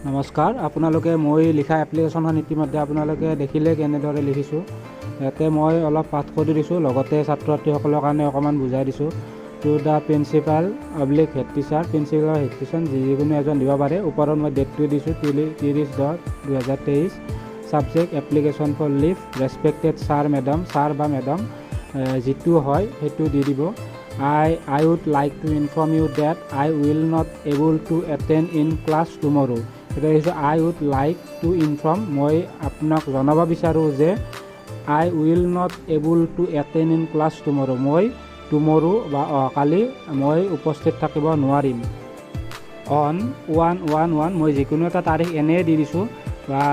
নমস্কাৰ, আপোনালোকে মই লিখা এপ্লিকেশ্যনখন ইতিমধ্যে আপোনালোকে দেখিলে কেনেদৰে লিখিছোঁ। ইয়াতে মই অলপ পাঠ কৰি দিছোঁ, লগতে ছাত্ৰ ছাত্ৰীসকলৰ কাৰণে অকণমান বুজাই দিছোঁ। To the principal oblique head teacher, principal head teacher যিকোনো এজন দিব পাৰে। ওপৰত মই ডেটটো দিছোঁ 30/10/2023। Subject application for leave, respected sir madam, sir বা মেডাম যিটো হয় সেইটো দি দিব। I would like to inform you that I will not able to attend in class tomorrow. এটা হৈছে I would like to inform, মই আপোনাক জনাব বিচাৰোঁ যে I will not able to attend in class tomorrow, মই tomorrow বা অহাকালি মই উপস্থিত থাকিব নোৱাৰিম। on 1/1/1 মই যিকোনো এটা তাৰিখ এনেই দি দিছোঁ, বা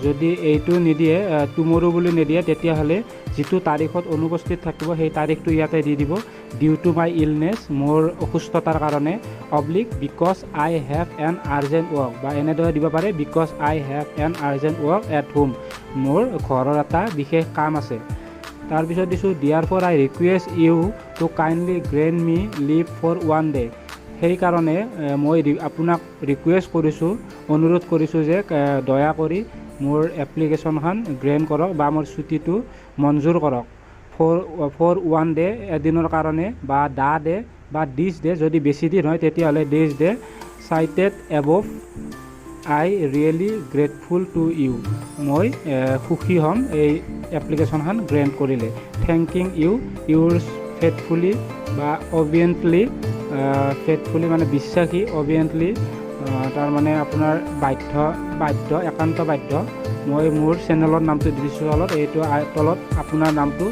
যদি এইটো নিদিয়ে টুমৰো বুলি নিদিয়ে তেতিয়াহ'লে যিটো তাৰিখত অনুপস্থিত থাকিব সেই তাৰিখটো ইয়াতে দি দিব। ডিউ টু মাই ইলনেছ, মোৰ অসুস্থতাৰ কাৰণে। Oblique because I have an urgent work, বা এনেদৰে দিব পাৰে because I have an urgent work at home, মোৰ ঘৰৰ এটা বিশেষ কাম আছে। তাৰপিছত দিছোঁ dear for I request you to kindly grant me leave for one day. সেইকাৰণে মই আপোনাক ৰিকুৱেষ্ট কৰিছোঁ, অনুৰোধ কৰিছোঁ যে দয়া কৰি মোৰ এপ্লিকেশ্যনখন গ্ৰেণ্ট কৰক বা মোৰ ছুটীটো মঞ্জুৰ কৰক। ফৰ ওৱান ডে, এদিনৰ কাৰণে, বা দা ডে বা দিছ ডে, যদি বেছি দিন হয় তেতিয়াহ'লে দিছ day. Cited above, I really grateful to you, মই সুখী হ'ম এই এপ্লিকেশ্যনখন গ্ৰেণ্ট কৰিলে। থেংকিং ইউ, ইউৰ ফেথফুলি বা অবিয়েণ্টলি, ফেথফুলি মানে বিশ্বাসী, অবিয়েণ্টলি তাৰমানে আপোনাৰ বাধ্য, একান্ত বাধ্য। মই মোৰ চেনেলৰ নামটো দিছোঁ তলত, এইটো তলত আপোনাৰ নামটো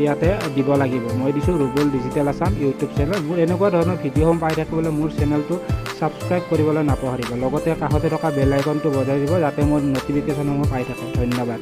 ইয়াতে দিব লাগিব। মই দিছোঁ Rubul digital Assam YouTube channel. মোৰ এনেকুৱা ধৰণৰ ভিডিঅ'সমূহ পাই থাকিবলৈ মোৰ চেনেলটো ছাবস্ক্ৰাইব কৰিবলৈ নাপাহৰিব। লগতে কাষতে থকা বেল আইকনটো বজাই দিব যাতে মোৰ ন'টিফিকেশ্যনসমূহ পাই থাকে। ধন্যবাদ।